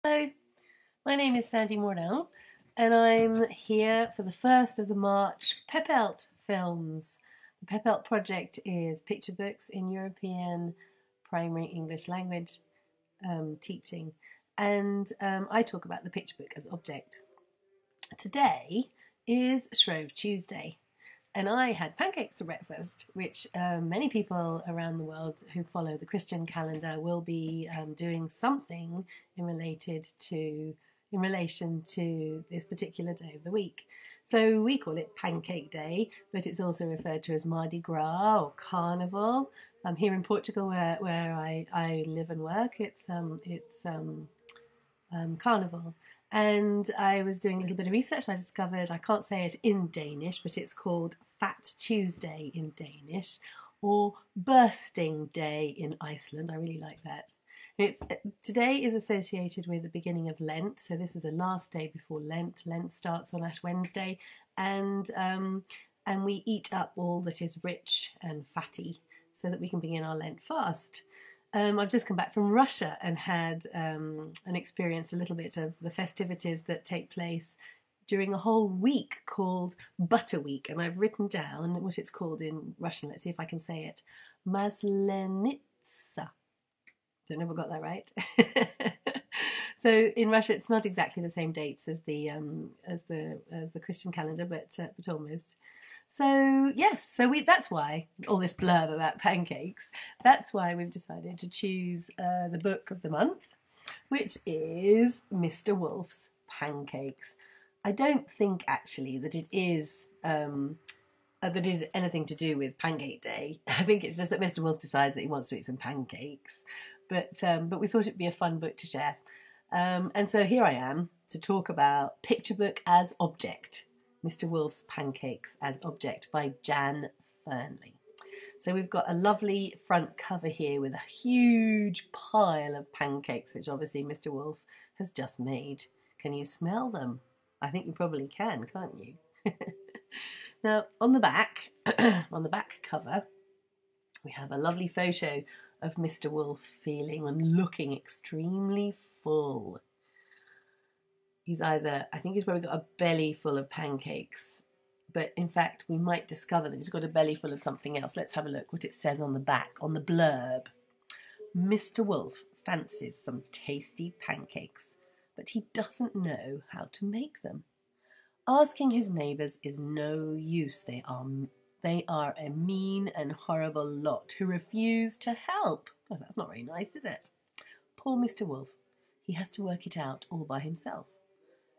Hello, my name is Sandie Mourão and I'm here for the first of the March PEPELT films. The PEPELT project is Picturebooks in European Primary English Language teaching, and I talk about the picture book as object. Today is Shrove Tuesday and I had pancakes for breakfast, which many people around the world who follow the Christian calendar will be doing something in relation to this particular day of the week. So we call it Pancake Day, but it's also referred to as Mardi Gras or Carnival. Here in Portugal, where I live and work, it's Carnival. And I was doing a little bit of research and I discovered, I can't say it in Danish, but it's called Fat Tuesday in Danish, or Bursting Day in Iceland. I really like that. Today is associated with the beginning of Lent, so this is the last day before Lent. Lent starts on Ash Wednesday, and we eat up all that is rich and fatty so that we can begin our Lent fast. I've just come back from Russia and had and experienced a little bit of the festivities that take place during a whole week called Butter Week, and I've written down what it's called in Russian. Let's see if I can say it. Maslenitsa. Don't know if I got that right. So in Russia, it's not exactly the same dates as the Christian calendar, but almost. So yes, that's why all this blurb about pancakes. That's why we've decided to choose the book of the month, which is Mr. Wolf's Pancakes. I don't think actually that it is anything to do with Pancake Day. I think it's just that Mr. Wolf decides that he wants to eat some pancakes. But we thought it'd be a fun book to share. And so here I am to talk about Picture Book as Object. Mr. Wolf's Pancakes as Object by Jan Fearnley. So we've got a lovely front cover here with a huge pile of pancakes, which obviously Mr. Wolf has just made. Can you smell them? I think you probably can, can't you? Now, on the back cover, we have a lovely photo of Mr. Wolf feeling and looking extremely full. I think he's probably got a belly full of pancakes, but in fact we might discover that he's got a belly full of something else. Let's have a look what it says on the back, on the blurb. Mr. Wolf fancies some tasty pancakes, but he doesn't know how to make them. Asking his neighbours is no use. They are a mean and horrible lot who refuse to help. Oh, that's not very nice, is it? Poor Mr. Wolf. He has to work it out all by himself.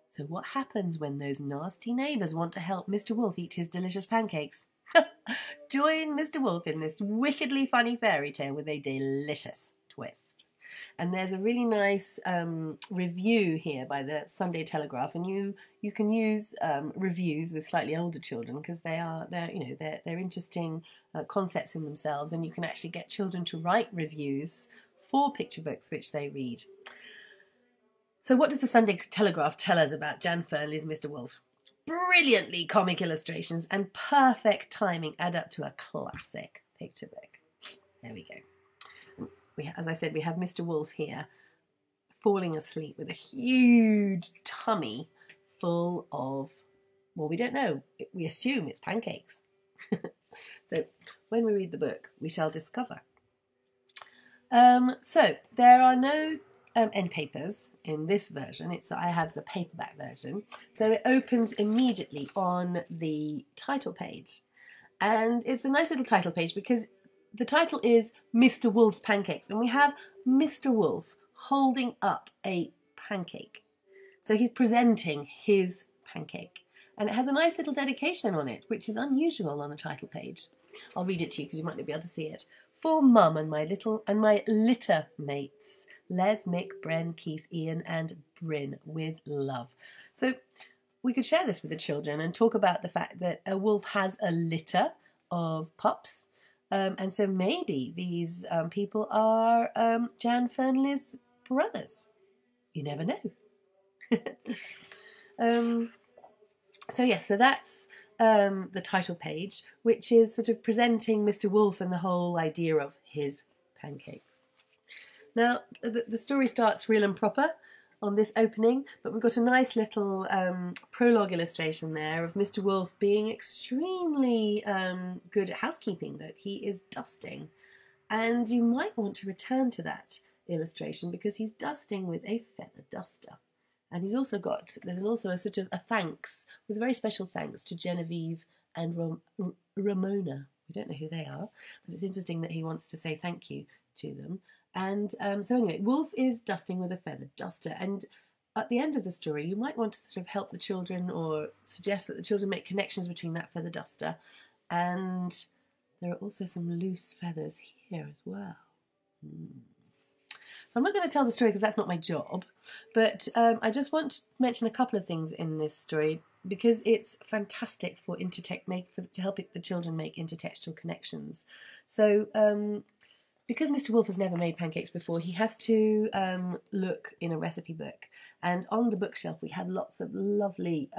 So what happens when those nasty neighbours want to help Mr. Wolf eat his delicious pancakes? Join Mr. Wolf in this wickedly funny fairy tale with a delicious twist. And there's a really nice review here by the Sunday Telegraph, and you can use reviews with slightly older children because they're interesting concepts in themselves, and you can actually get children to write reviews for picture books which they read. So what does the Sunday Telegraph tell us about Jan Fearnley's Mr. Wolf? Brilliantly comic illustrations and perfect timing add up to a classic picture book. There we go. As I said, we have Mr. Wolf here falling asleep with a huge tummy full of, well, we don't know. We assume it's pancakes. So when we read the book, we shall discover. So there are no end papers in this version. I have the paperback version. So it opens immediately on the title page. And it's a nice little title page because the title is Mr. Wolf's Pancakes. And we have Mr. Wolf holding up a pancake. So he's presenting his pancake. And it has a nice little dedication on it, which is unusual on a title page. I'll read it to you because you might not be able to see it. For Mum and my litter mates, Les, Mick, Bren, Keith, Ian and Bryn, with love. So we could share this with the children and talk about the fact that a wolf has a litter of pups. And so maybe these people are Jan Fearnley's brothers. You never know. So that's the title page, which is sort of presenting Mr. Wolf and the whole idea of his pancakes. Now, the story starts real and proper. on this opening, but we've got a nice little prologue illustration there of Mr. Wolf being extremely good at housekeeping, that he is dusting. And you might want to return to that illustration because he's dusting with a feather duster. And he's also got, there's also a sort of a thanks, with a very special thanks to Genevieve and Ramona. We don't know who they are, but it's interesting that he wants to say thank you to them. And so anyway, Wolf is dusting with a feather duster. And at the end of the story, you might want to sort of help the children or suggest that the children make connections between that feather duster. And there are also some loose feathers here as well. So I'm not going to tell the story because that's not my job, but I just want to mention a couple of things in this story because it's fantastic for to help the children make intertextual connections. So because Mr. Wolf has never made pancakes before, he has to look in a recipe book, and on the bookshelf we have lots of lovely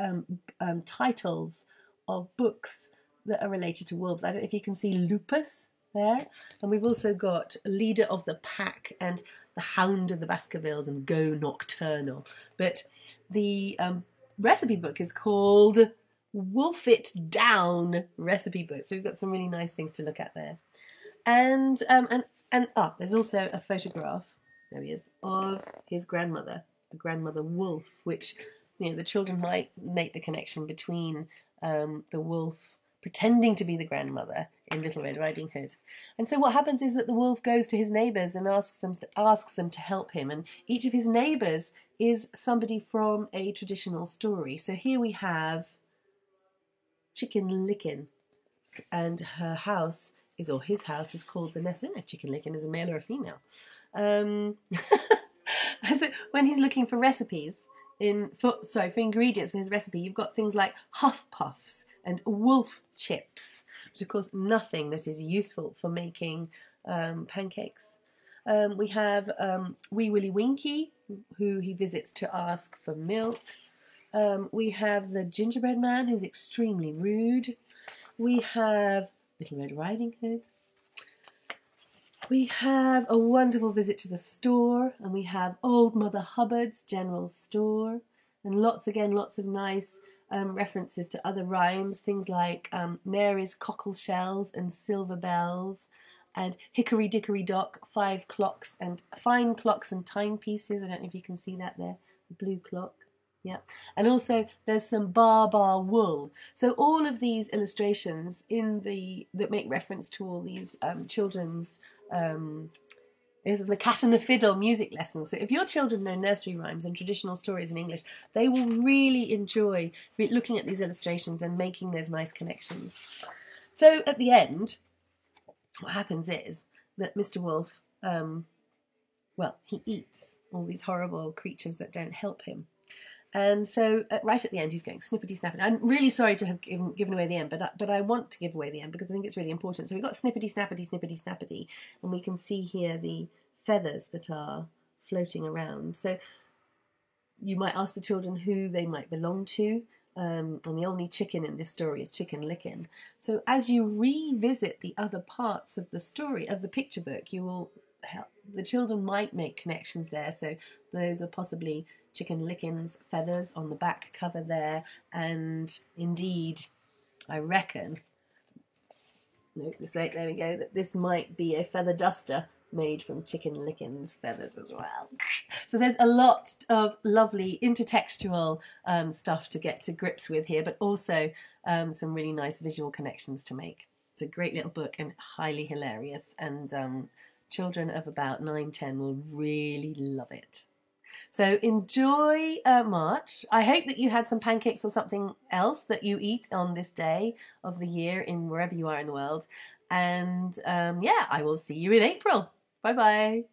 titles of books that are related to wolves. I don't know if you can see Lupus there, and we've also got Leader of the Pack and The Hound of the Baskervilles and Go Nocturnal. But the recipe book is called Wolf It Down Recipe Book. So we've got some really nice things to look at there. And there's also a photograph, there he is, of his grandmother, the grandmother wolf, which, you know, the children might make the connection between the wolf pretending to be the grandmother in Little Red Riding Hood. And so what happens is that the wolf goes to his neighbours and asks them to help him, and each of his neighbours is somebody from a traditional story. So here we have Chicken Licken, and her house is, or his house is called the Nest. I don't know if Chicken Licken is a male or a female. So when he's looking for recipes, for ingredients for his recipe, you've got things like Huff Puffs and wolf chips, which of course nothing that is useful for making pancakes. We have Wee Willie Winky, who he visits to ask for milk. We have the gingerbread man, who's extremely rude. We have Little Red Riding Hood. We have a wonderful visit to the store, and we have Old Mother Hubbard's General Store, and lots of nice references to other rhymes, things like Mary's cockle shells and silver bells, and Hickory Dickory Dock, 5 clocks and fine clocks and timepieces. I don't know if you can see that there, the blue clock. Yeah, and also there's some bar wool. So all of these illustrations that make reference to all these children's is the Cat and the Fiddle music lessons. So if your children know nursery rhymes and traditional stories in English, they will really enjoy looking at these illustrations and making those nice connections. So at the end, what happens is that Mr. Wolf, he eats all these horrible creatures that don't help him. And so right at the end, he's going snippety snappety. I'm really sorry to have given away the end, but I want to give away the end because I think it's really important. So we've got snippety snappety, snippety snappety, and we can see here the feathers that are floating around. So you might ask the children who they might belong to, and the only chicken in this story is Chicken Licken. So as you revisit the other parts of the story, of the picture book, you will help, the children might make connections there. So those are possibly Chicken Licken's feathers on the back cover there, and indeed, I reckon, no, there we go, that this might be a feather duster made from Chicken Licken's feathers as well. So there's a lot of lovely intertextual stuff to get to grips with here, but also some really nice visual connections to make. It's a great little book and highly hilarious, and children of about 9-10 will really love it. So enjoy March. I hope that you had some pancakes or something else that you eat on this day of the year in wherever you are in the world. And yeah, I will see you in April. Bye-bye.